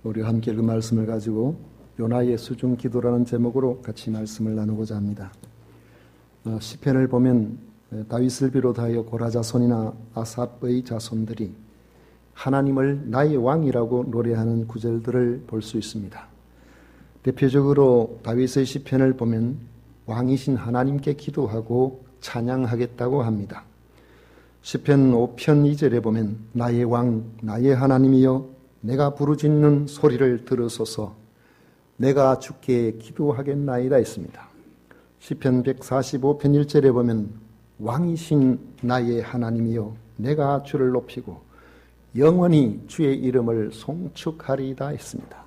우리 함께 그 말씀을 가지고 요나의 수중 기도라는 제목으로 같이 말씀을 나누고자 합니다. 시편을 보면 다윗을 비롯하여 고라 자손이나 아삽의 자손들이 하나님을 나의 왕이라고 노래하는 구절들을 볼 수 있습니다. 대표적으로 다윗의 시편을 보면 왕이신 하나님께 기도하고 찬양하겠다고 합니다. 시편 5편 2절에 보면 나의 왕 나의 하나님이여 내가 부르짖는 소리를 들으소서 내가 주께 기도하겠나이다 했습니다. 시편 145편 1절에 보면 왕이신 나의 하나님이여 내가 주를 높이고 영원히 주의 이름을 송축하리이다 했습니다.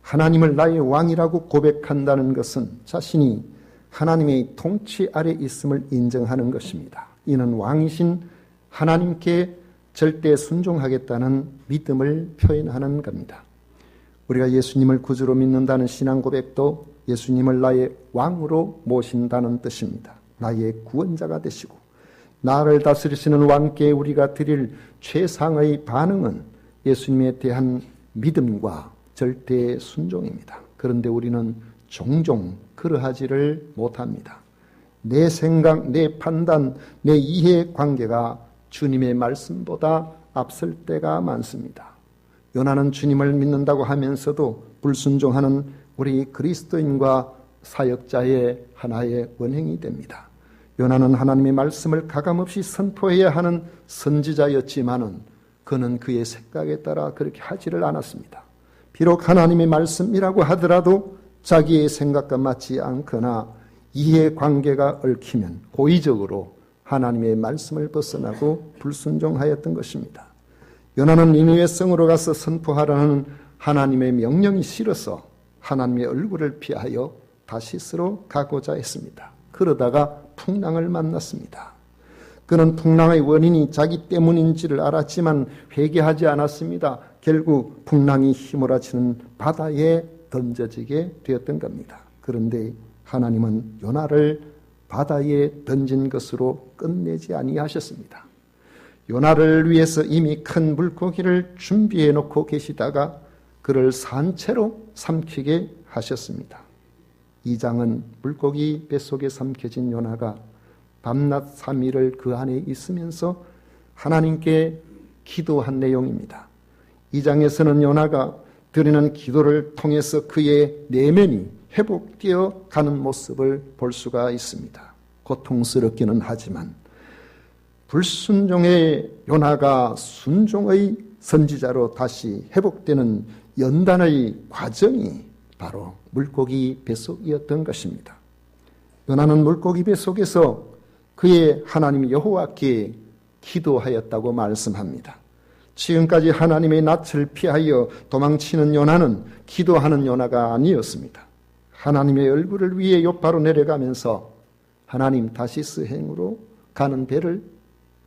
하나님을 나의 왕이라고 고백한다는 것은 자신이 하나님의 통치 아래 있음을 인정하는 것입니다. 이는 왕이신 하나님께 절대 순종하겠다는 믿음을 표현하는 겁니다. 우리가 예수님을 구주로 믿는다는 신앙 고백도 예수님을 나의 왕으로 모신다는 뜻입니다. 나의 구원자가 되시고 나를 다스리시는 왕께 우리가 드릴 최상의 반응은 예수님에 대한 믿음과 절대 순종입니다. 그런데 우리는 종종 그러하지를 못합니다. 내 생각, 내 판단, 내 이해관계가 주님의 말씀보다 앞설 때가 많습니다. 요나는 주님을 믿는다고 하면서도 불순종하는 우리 그리스도인과 사역자의 하나의 원행이 됩니다. 요나는 하나님의 말씀을 가감없이 선포해야 하는 선지자였지만은 그는 그의 생각에 따라 그렇게 하지를 않았습니다. 비록 하나님의 말씀이라고 하더라도 자기의 생각과 맞지 않거나 이해관계가 얽히면 고의적으로 하나님의 말씀을 벗어나고 불순종하였던 것입니다. 요나는 니느웨 성으로 가서 선포하라는 하나님의 명령이 싫어서 하나님의 얼굴을 피하여 다시스로 가고자 했습니다. 그러다가 풍랑을 만났습니다. 그는 풍랑의 원인이 자기 때문인지를 알았지만 회개하지 않았습니다. 결국 풍랑이 휘몰아치는 바다에 던져지게 되었던 겁니다. 그런데 하나님은 요나를 바다에 던진 것으로 끝내지 아니하셨습니다. 요나를 위해서 이미 큰 물고기를 준비해 놓고 계시다가 그를 산채로 삼키게 하셨습니다. 2장은 물고기 뱃속에 삼켜진 요나가 밤낮 3일을 그 안에 있으면서 하나님께 기도한 내용입니다. 2장에서는 요나가 드리는 기도를 통해서 그의 내면이 회복되어 가는 모습을 볼 수가 있습니다. 고통스럽기는 하지만 불순종의 요나가 순종의 선지자로 다시 회복되는 연단의 과정이 바로 물고기 뱃속이었던 것입니다. 요나는 물고기 뱃속에서 그의 하나님 여호와께 기도하였다고 말씀합니다. 지금까지 하나님의 낯을 피하여 도망치는 요나는 기도하는 요나가 아니었습니다. 하나님의 얼굴을 위해 요파로 내려가면서 하나님 다시스 행으로 가는 배를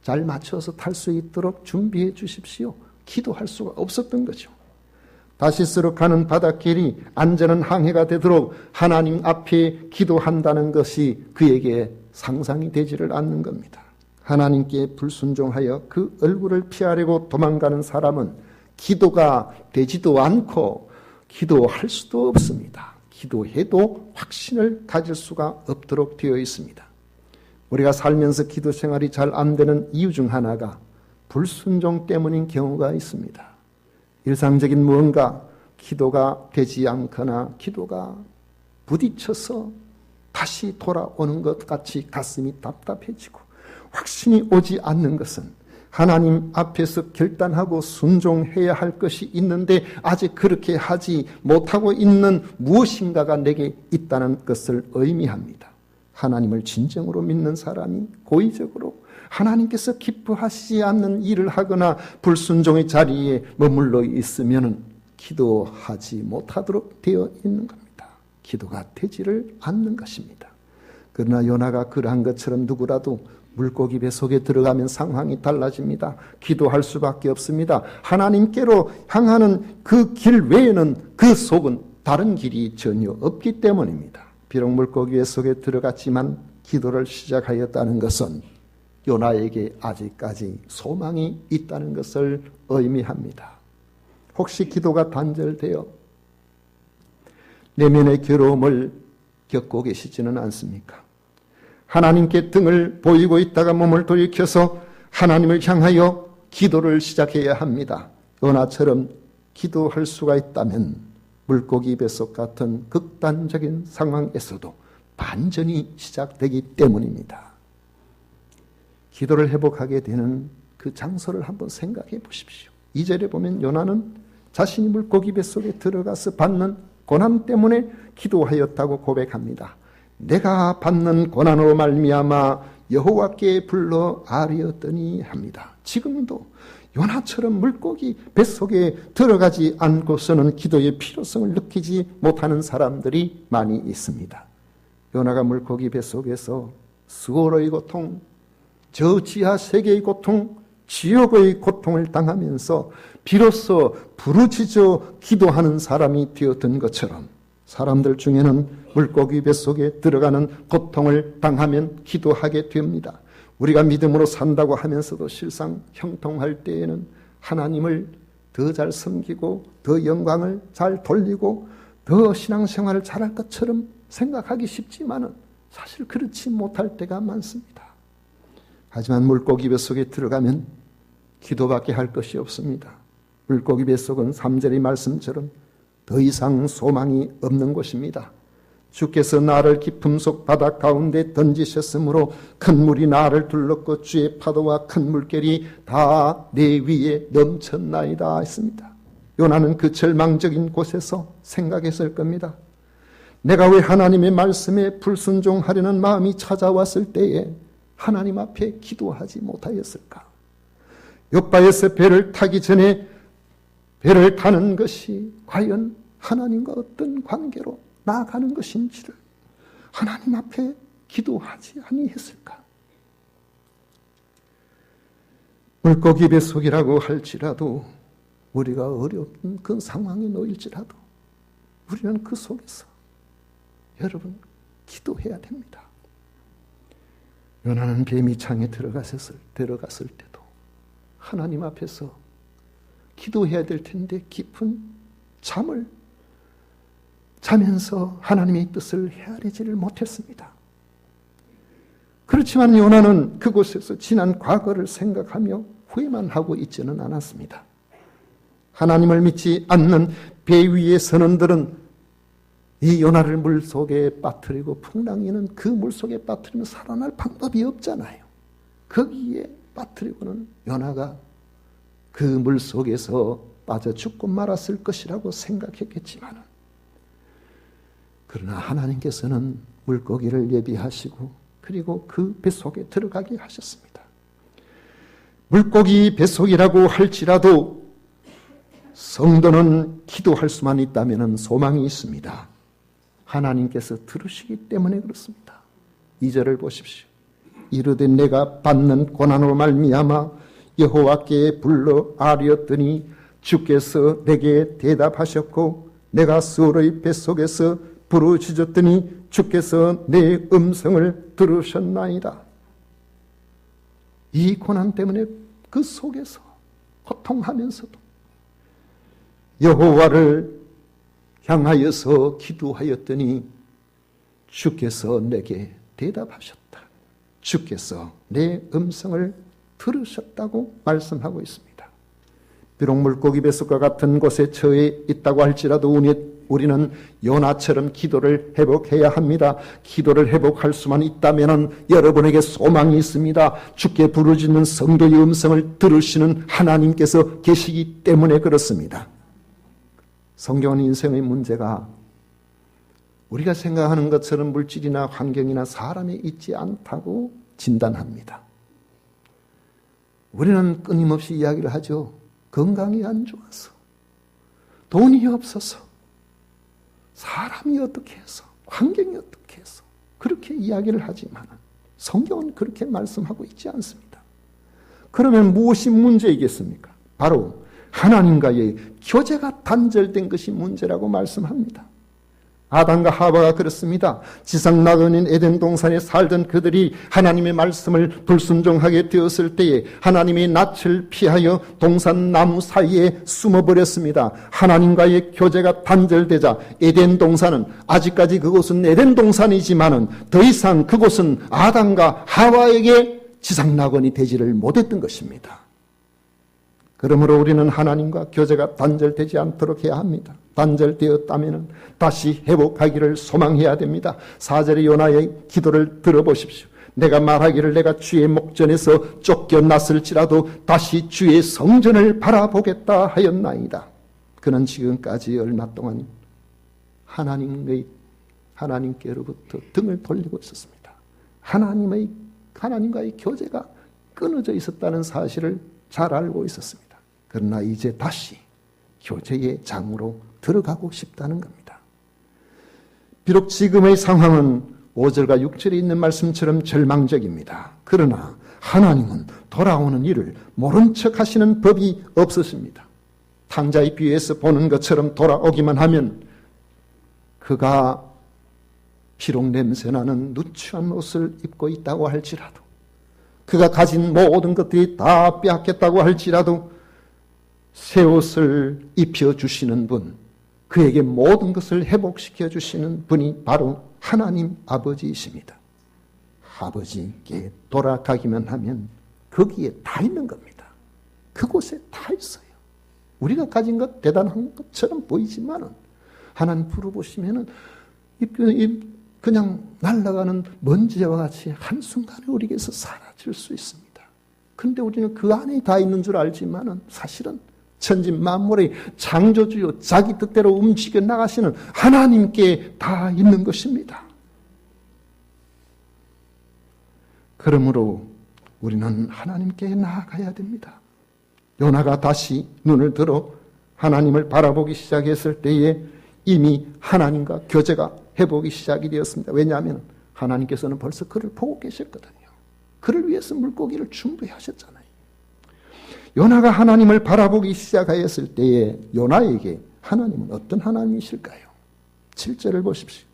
잘 맞춰서 탈 수 있도록 준비해 주십시오. 기도할 수가 없었던 거죠. 다시스로 가는 바닷길이 안전한 항해가 되도록 하나님 앞에 기도한다는 것이 그에게 상상이 되지를 않는 겁니다. 하나님께 불순종하여 그 얼굴을 피하려고 도망가는 사람은 기도가 되지도 않고 기도할 수도 없습니다. 기도해도 확신을 가질 수가 없도록 되어 있습니다. 우리가 살면서 기도 생활이 잘 안 되는 이유 중 하나가 불순종 때문인 경우가 있습니다. 일상적인 무언가 기도가 되지 않거나 기도가 부딪혀서 다시 돌아오는 것 같이 가슴이 답답해지고 확신이 오지 않는 것은 하나님 앞에서 결단하고 순종해야 할 것이 있는데 아직 그렇게 하지 못하고 있는 무엇인가가 내게 있다는 것을 의미합니다. 하나님을 진정으로 믿는 사람이 고의적으로 하나님께서 기뻐하시지 않는 일을 하거나 불순종의 자리에 머물러 있으면 기도하지 못하도록 되어 있는 겁니다. 기도가 되지를 않는 것입니다. 그러나 요나가 그러한 것처럼 누구라도 물고기 뱃속에 들어가면 상황이 달라집니다. 기도할 수밖에 없습니다. 하나님께로 향하는 그 길 외에는 그 속은 다른 길이 전혀 없기 때문입니다. 비록 물고기 뱃속에 들어갔지만 기도를 시작하였다는 것은 요나에게 아직까지 소망이 있다는 것을 의미합니다. 혹시 기도가 단절되어 내면의 괴로움을 겪고 계시지는 않습니까? 하나님께 등을 보이고 있다가 몸을 돌이켜서 하나님을 향하여 기도를 시작해야 합니다. 요나처럼 기도할 수가 있다면 물고기 뱃속 같은 극단적인 상황에서도 반전이 시작되기 때문입니다. 기도를 회복하게 되는 그 장소를 한번 생각해 보십시오. 2절에 보면 요나는 자신이 물고기 뱃속에 들어가서 받는 고난 때문에 기도하였다고 고백합니다. 내가 받는 고난으로 말미암아 여호와께 불러 아뢰었더니 합니다. 지금도 요나처럼 물고기 뱃속에 들어가지 않고서는 기도의 필요성을 느끼지 못하는 사람들이 많이 있습니다. 요나가 물고기 뱃속에서 수월의 고통, 저 지하 세계의 고통, 지옥의 고통을 당하면서 비로소 부르짖어 기도하는 사람이 되었던 것처럼 사람들 중에는 물고기 뱃속에 들어가는 고통을 당하면 기도하게 됩니다. 우리가 믿음으로 산다고 하면서도 실상 형통할 때에는 하나님을 더 잘 섬기고 더 영광을 잘 돌리고 더 신앙생활을 잘할 것처럼 생각하기 쉽지만은 사실 그렇지 못할 때가 많습니다. 하지만 물고기 뱃속에 들어가면 기도밖에 할 것이 없습니다. 물고기 뱃속은 3절의 말씀처럼 더 이상 소망이 없는 곳입니다. 주께서 나를 깊음 속 바다 가운데 던지셨으므로 큰 물이 나를 둘렀고 주의 파도와 큰 물결이 다 내 위에 넘쳤나이다 했습니다. 요나는 그 절망적인 곳에서 생각했을 겁니다. 내가 왜 하나님의 말씀에 불순종하려는 마음이 찾아왔을 때에 하나님 앞에 기도하지 못하였을까? 욥바에서 배를 타기 전에 배를 타는 것이 과연 하나님과 어떤 관계로 나아가는 것인지를 하나님 앞에 기도하지 아니했을까? 물고기 뱃속이라고 할지라도 우리가 어려운 그 상황에 놓일지라도 우리는 그 속에서 여러분 기도해야 됩니다. 요나는 뱀이 창에 들어갔을 때도 하나님 앞에서 기도해야 될 텐데 깊은 잠을 자면서 하나님의 뜻을 헤아리지를 못했습니다. 그렇지만 요나는 그곳에서 지난 과거를 생각하며 후회만 하고 있지는 않았습니다. 하나님을 믿지 않는 배 위의 선원들은 이 요나를 물속에 빠뜨리고 풍랑이는 그 물속에 빠뜨리면 살아날 방법이 없잖아요. 거기에 빠뜨리고는 요나가 그 물속에서 빠져 죽고 말았을 것이라고 생각했겠지만 그러나 하나님께서는 물고기를 예비하시고 그리고 그 뱃속에 들어가게 하셨습니다. 물고기 뱃속이라고 할지라도 성도는 기도할 수만 있다면 소망이 있습니다. 하나님께서 들으시기 때문에 그렇습니다. 2절을 보십시오. 이르되 내가 받는 고난으로 말미암아 여호와께 불러 아뢰었더니 주께서 내게 대답하셨고 내가 수월의 뱃속에서 부르짖었더니 주께서 내 음성을 들으셨나이다. 이 고난 때문에 그 속에서 고통하면서도 여호와를 향하여서 기도하였더니 주께서 내게 대답하셨다. 주께서 내 음성을 들으셨다고 말씀하고 있습니다. 비록 물고기 뱃속과 같은 곳에 처해 있다고 할지라도 우리는 요나처럼 기도를 회복해야 합니다. 기도를 회복할 수만 있다면 여러분에게 소망이 있습니다. 주께 부르짖는 성도의 음성을 들으시는 하나님께서 계시기 때문에 그렇습니다. 성경은 인생의 문제가 우리가 생각하는 것처럼 물질이나 환경이나 사람이 있지 않다고 진단합니다. 우리는 끊임없이 이야기를 하죠. 건강이 안 좋아서, 돈이 없어서, 사람이 어떻게 해서, 환경이 어떻게 해서 그렇게 이야기를 하지만 성경은 그렇게 말씀하고 있지 않습니다. 그러면 무엇이 문제이겠습니까? 바로 하나님과의 교제가 단절된 것이 문제라고 말씀합니다. 아담과 하와가 그렇습니다. 지상낙원인 에덴 동산에 살던 그들이 하나님의 말씀을 불순종하게 되었을 때에 하나님의 낯을 피하여 동산 나무 사이에 숨어버렸습니다. 하나님과의 교제가 단절되자 에덴 동산은, 아직까지 그곳은 에덴 동산이지만은 더 이상 그곳은 아담과 하와에게 지상낙원이 되지를 못했던 것입니다. 그러므로 우리는 하나님과 교제가 단절되지 않도록 해야 합니다. 단절되었다면 다시 회복하기를 소망해야 됩니다. 4절의 요나의 기도를 들어보십시오. 내가 말하기를 내가 주의 목전에서 쫓겨났을지라도 다시 주의 성전을 바라보겠다 하였나이다. 그는 지금까지 얼마 동안 하나님께로부터 등을 돌리고 있었습니다. 하나님과의 교제가 끊어져 있었다는 사실을 잘 알고 있었습니다. 그러나 이제 다시 교제의 장으로 들어가고 싶다는 겁니다. 비록 지금의 상황은 5절과 6절에 있는 말씀처럼 절망적입니다. 그러나 하나님은 돌아오는 일을 모른 척 하시는 법이 없으십니다. 탕자의 비유에서 보는 것처럼 돌아오기만 하면 그가 비록 냄새나는 누추한 옷을 입고 있다고 할지라도, 그가 가진 모든 것들이 다 빼앗겼다고 할지라도 새 옷을 입혀주시는 분, 그에게 모든 것을 회복시켜 주시는 분이 바로 하나님 아버지이십니다. 아버지께 돌아가기만 하면 거기에 다 있는 겁니다. 그곳에 다 있어요. 우리가 가진 것 대단한 것처럼 보이지만은 하나님 부르보시면은 그냥 날아가는 먼지와 같이 한순간에 우리에게서 사라질 수 있습니다. 그런데 우리는 그 안에 다 있는 줄 알지만은 사실은 천지 만물의 창조주요 자기 뜻대로 움직여 나가시는 하나님께 다 있는 것입니다. 그러므로 우리는 하나님께 나아가야 됩니다. 요나가 다시 눈을 들어 하나님을 바라보기 시작했을 때에 이미 하나님과 교제가 회복이 시작이 되었습니다. 왜냐하면 하나님께서는 벌써 그를 보고 계셨거든요. 그를 위해서 물고기를 준비하셨잖아요. 요나가 하나님을 바라보기 시작하였을 때에 요나에게 하나님은 어떤 하나님이실까요? 7절을 보십시오.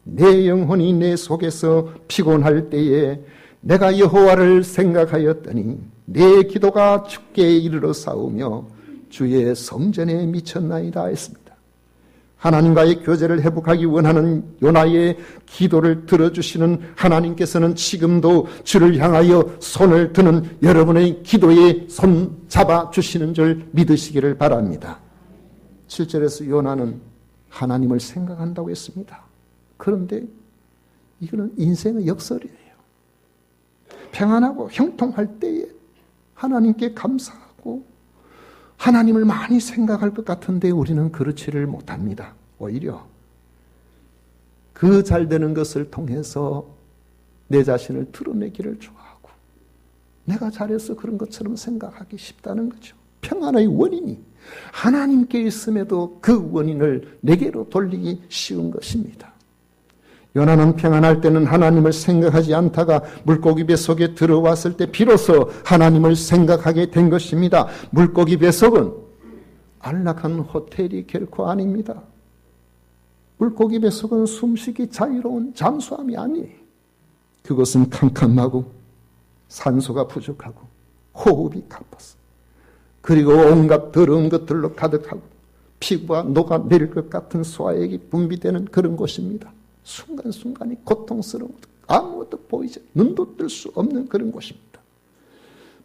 내 영혼이 내 속에서 피곤할 때에 내가 여호와를 생각하였더니 내 기도가 주께 이르러 싸우며 주의 성전에 미쳤나이다 했습니다. 하나님과의 교제를 회복하기 원하는 요나의 기도를 들어주시는 하나님께서는 지금도 주를 향하여 손을 드는 여러분의 기도에 손 잡아주시는 줄 믿으시기를 바랍니다. 7절에서 요나는 하나님을 생각한다고 했습니다. 그런데 이거는 인생의 역설이에요. 평안하고 형통할 때에 하나님께 감사하고 하나님을 많이 생각할 것 같은데 우리는 그렇지를 못합니다. 오히려 그 잘되는 것을 통해서 내 자신을 드러내기를 좋아하고 내가 잘해서 그런 것처럼 생각하기 쉽다는 거죠. 평안의 원인이 하나님께 있음에도 그 원인을 내게로 돌리기 쉬운 것입니다. 요나는 평안할 때는 하나님을 생각하지 않다가 물고기 뱃속에 들어왔을 때 비로소 하나님을 생각하게 된 것입니다. 물고기 뱃속은 안락한 호텔이 결코 아닙니다. 물고기 뱃속은 숨쉬기 자유로운 잠수함이 아니에요. 그것은 캄캄하고 산소가 부족하고 호흡이 가빠서 그리고 온갖 더러운 것들로 가득하고 피부가 녹아내릴 것 같은 소화액이 분비되는 그런 곳입니다. 순간순간이 고통스러운 아무것도 보이지 눈도 뜰 수 없는 그런 곳입니다.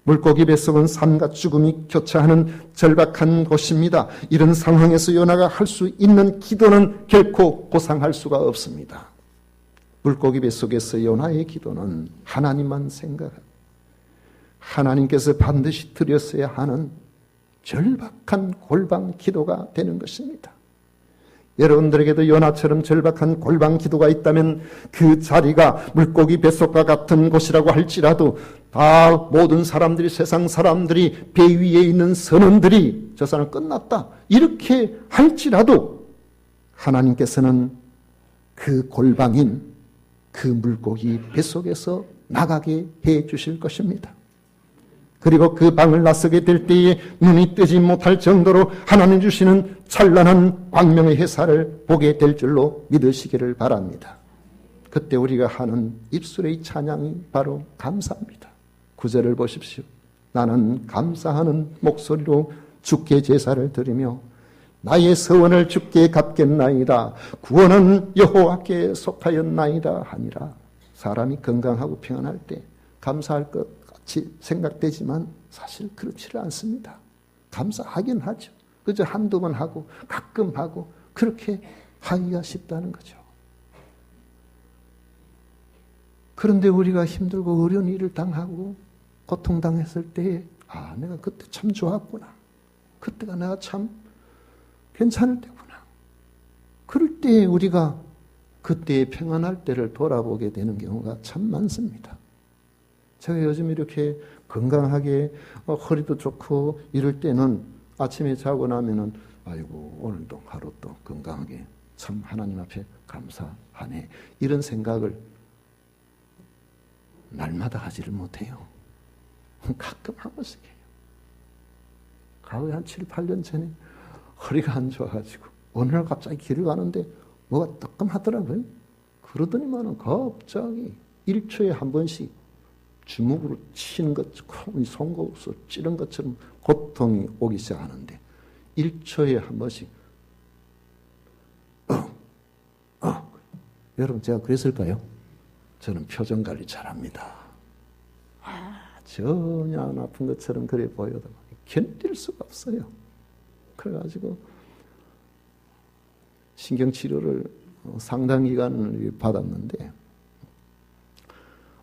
물고기 뱃속은 삶과 죽음이 교차하는 절박한 곳입니다. 이런 상황에서 요나가 할 수 있는 기도는 결코 고상할 수가 없습니다. 물고기 뱃속에서 요나의 기도는 하나님만 생각하고 하나님께서 반드시 드렸어야 하는 절박한 골방 기도가 되는 것입니다. 여러분들에게도 요나처럼 절박한 골방 기도가 있다면 그 자리가 물고기 뱃속과 같은 곳이라고 할지라도 다 모든 사람들이 세상 사람들이 배 위에 있는 선원들이 저 사람 끝났다 이렇게 할지라도 하나님께서는 그 골방인 그 물고기 뱃속에서 나가게 해 주실 것입니다. 그리고 그 방을 나서게 될 때에 눈이 뜨지 못할 정도로 하나님 주시는 찬란한 광명의 햇살을 보게 될 줄로 믿으시기를 바랍니다. 그때 우리가 하는 입술의 찬양이 바로 감사입니다. 9절을 보십시오. 나는 감사하는 목소리로 주께 제사를 드리며 나의 서원을 주께 갚겠나이다. 구원은 여호와께 속하였나이다 하니라. 사람이 건강하고 평안할 때 감사할 것 같이 생각되지만 사실 그렇지를 않습니다. 감사하긴 하죠. 그저 한두 번 하고 가끔 하고 그렇게 하기가 쉽다는 거죠. 그런데 우리가 힘들고 어려운 일을 당하고 고통당했을 때 내가 그때 참 좋았구나. 그때가 내가 참 괜찮을 때구나. 그럴 때 우리가 그때의 평안할 때를 돌아보게 되는 경우가 참 많습니다. 제가 요즘 이렇게 건강하게 허리도 좋고 이럴 때는 아침에 자고 나면은 아이고 오늘도 하루 또 건강하게 참 하나님 앞에 감사하네. 이런 생각을 날마다 하지를 못해요. 가끔 한 번씩 해요. 가을에 한 7, 8년 전에 허리가 안 좋아가지고 어느 날 갑자기 길을 가는데 뭐가 뜨끔하더라고요. 그러더니만은 갑자기 1초에 한 번씩 주먹으로 치는 것처럼 송곳으로 찌른 것처럼 고통이 오기 시작하는데 1초에 한 번씩 여러분 제가 그랬을까요? 저는 표정 관리 잘합니다. 전혀 안 아픈 것처럼 그래 보여도 견딜 수가 없어요. 그래가지고 신경치료를 상당 기간을 받았는데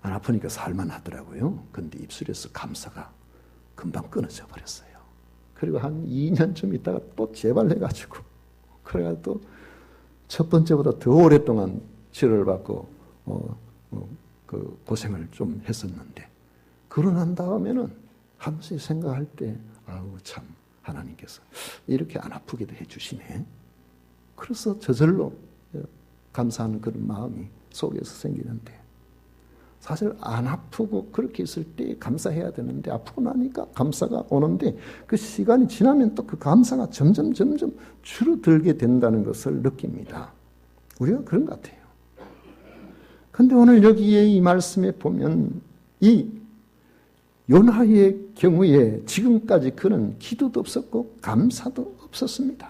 안 아프니까 살만하더라고요. 근데 입술에서 감사가 금방 끊어져 버렸어요. 그리고 한 2년쯤 있다가 또 재발해가지고 그래가지고 또 첫 번째보다 더 오랫동안 치료를 받고 그 고생을 좀 했었는데 그러고 난 다음에는 한 번씩 생각할 때 참 하나님께서 이렇게 안 아프게도 해주시네. 그래서 저절로 감사하는 그런 마음이 속에서 생기는데 사실 안 아프고 그렇게 있을 때 감사해야 되는데 아프고 나니까 감사가 오는데 그 시간이 지나면 또 그 감사가 점점 줄어들게 된다는 것을 느낍니다. 우리가 그런 것 같아요. 그런데 오늘 여기에 이 말씀에 보면 이 요나의 경우에 지금까지 그는 기도도 없었고 감사도 없었습니다.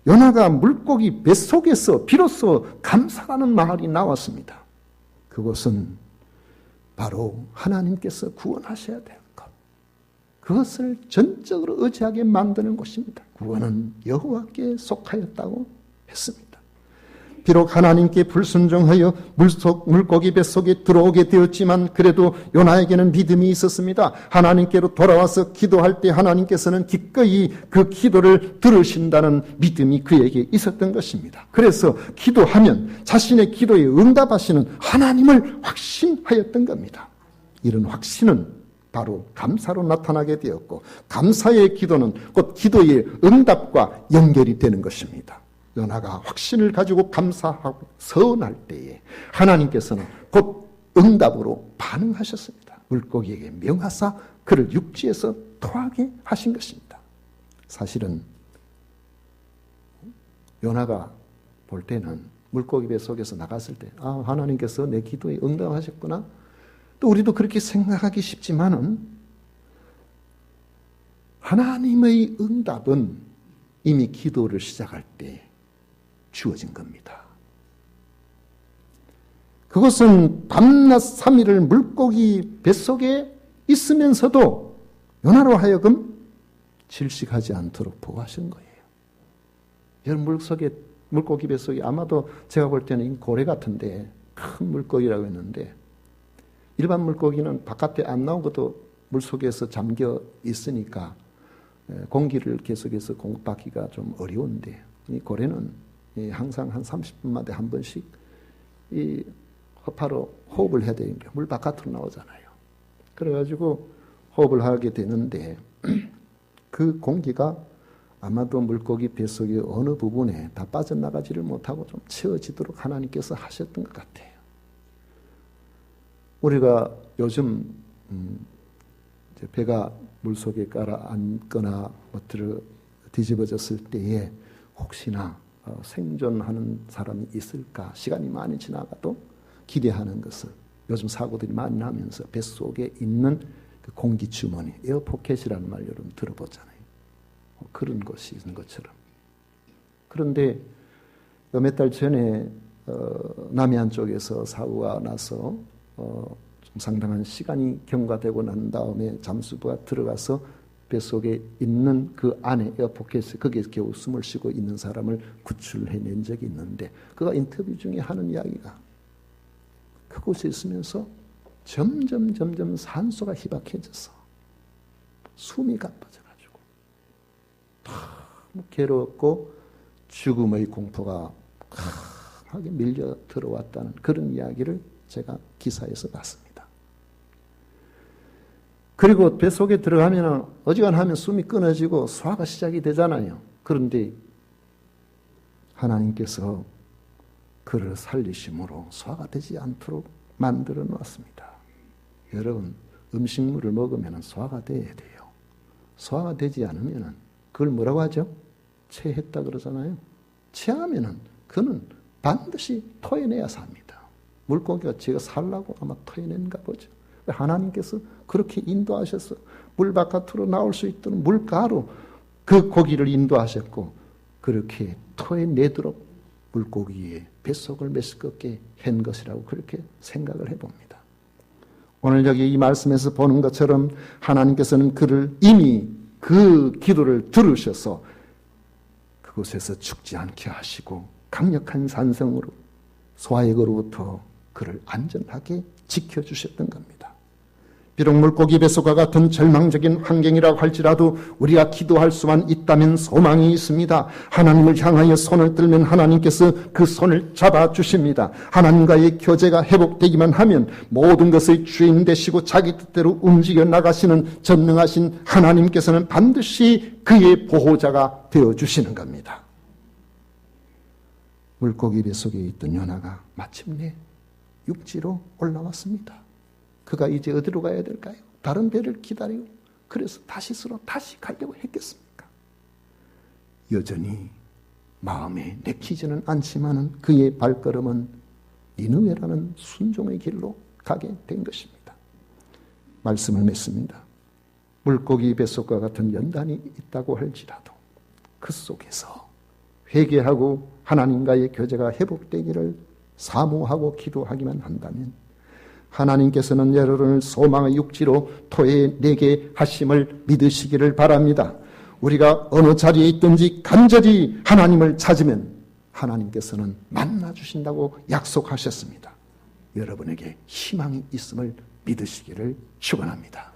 요나가 물고기 뱃속에서 비로소 감사라는 말이 나왔습니다. 그것은 바로 하나님께서 구원하셔야 될 것. 그것을 전적으로 의지하게 만드는 것입니다. 구원은 여호와께 속하였다고 했습니다. 비록 하나님께 불순종하여 물고기 뱃속에 들어오게 되었지만 그래도 요나에게는 믿음이 있었습니다. 하나님께로 돌아와서 기도할 때 하나님께서는 기꺼이 그 기도를 들으신다는 믿음이 그에게 있었던 것입니다. 그래서 기도하면 자신의 기도에 응답하시는 하나님을 확신하였던 겁니다. 이런 확신은 바로 감사로 나타나게 되었고 감사의 기도는 곧 기도의 응답과 연결이 되는 것입니다. 요나가 확신을 가지고 감사하고 서운할 때에 하나님께서는 곧 응답으로 반응하셨습니다. 물고기에게 명하사 그를 육지에서 토하게 하신 것입니다. 사실은 요나가 볼 때는 물고기 뱃속에서 나갔을 때 하나님께서 내 기도에 응답하셨구나. 또 우리도 그렇게 생각하기 쉽지만은 하나님의 응답은 이미 기도를 시작할 때 주어진 겁니다. 그것은 밤낮 3일을 물고기 뱃속에 있으면서도 요나로 하여금 질식하지 않도록 보호하신 거예요. 여러분 물고기 뱃속에 아마도 제가 볼 때는 고래 같은데 큰 물고기라고 했는데 일반 물고기는 바깥에 안 나온 것도 물속에서 잠겨 있으니까 공기를 계속해서 공급받기가 좀 어려운데 이 고래는 항상 한 30분마다 한 번씩 이 허파로 호흡을 해야 되니까 물 바깥으로 나오잖아요. 그래가지고 호흡을 하게 되는데 그 공기가 아마도 물고기 뱃속의 어느 부분에 다 빠져나가지를 못하고 좀 채워지도록 하나님께서 하셨던 것 같아요. 우리가 요즘 배가 물속에 가라앉거나 뒤집어졌을 때에 혹시나 생존하는 사람이 있을까, 시간이 많이 지나가도 기대하는 것을, 요즘 사고들이 많이 나면서 뱃속에 있는 그 공기 주머니, 에어포켓이라는 말 여러분 들어보잖아요. 그런 것이 있는 것처럼. 그런데 몇 달 전에 남해안 쪽에서 사고가 나서 좀 상당한 시간이 경과되고 난 다음에 잠수부가 들어가서 뱃속에 있는 그 안에 에어포켓, 거기에 겨우 숨을 쉬고 있는 사람을 구출해낸 적이 있는데, 그가 인터뷰 중에 하는 이야기가 그곳에 있으면서 점점 산소가 희박해져서 숨이 가빠져가지고 너무 괴롭고 죽음의 공포가 강하게 밀려 들어왔다는 그런 이야기를 제가 기사에서 봤습니다. 그리고 뱃속에 들어가면 어지간하면 숨이 끊어지고 소화가 시작이 되잖아요. 그런데 하나님께서 그를 살리심으로 소화가 되지 않도록 만들어 놓았습니다. 여러분, 음식물을 먹으면 소화가 돼야 돼요. 소화가 되지 않으면 그걸 뭐라고 하죠? 체했다 그러잖아요. 체하면은 그는 반드시 토해내야 삽니다. 물고기가 제가 살라고 아마 토해낸가 보죠. 하나님께서 그렇게 인도하셔서 물 바깥으로 나올 수 있도록 물가로 그 고기를 인도하셨고, 그렇게 토해내도록 물고기의 뱃속을 메스껍게 한 것이라고 그렇게 생각을 해봅니다. 오늘 여기 이 말씀에서 보는 것처럼 하나님께서는 그를 이미 그 기도를 들으셔서 그곳에서 죽지 않게 하시고 강력한 산성으로 소화액으로부터 그를 안전하게 지켜주셨던 겁니다. 비록 물고기 뱃속과 같은 절망적인 환경이라고 할지라도 우리가 기도할 수만 있다면 소망이 있습니다. 하나님을 향하여 손을 들면 하나님께서 그 손을 잡아주십니다. 하나님과의 교제가 회복되기만 하면 모든 것의 주인 되시고 자기 뜻대로 움직여 나가시는 전능하신 하나님께서는 반드시 그의 보호자가 되어주시는 겁니다. 물고기 뱃속에 있던 요나가 마침내 육지로 올라왔습니다. 그가 이제 어디로 가야 될까요? 다른 배를 기다리고 그래서 다시스로 다시 가려고 했겠습니까? 여전히 마음에 내키지는 않지만은 그의 발걸음은 니느웨라는 순종의 길로 가게 된 것입니다. 말씀을 맺습니다. 물고기 뱃속과 같은 연단이 있다고 할지라도 그 속에서 회개하고 하나님과의 교제가 회복되기를 사모하고 기도하기만 한다면 하나님께서는 여러분을 소망의 육지로 토해내게 하심을 믿으시기를 바랍니다. 우리가 어느 자리에 있든지 간절히 하나님을 찾으면 하나님께서는 만나주신다고 약속하셨습니다. 여러분에게 희망이 있음을 믿으시기를 축원합니다.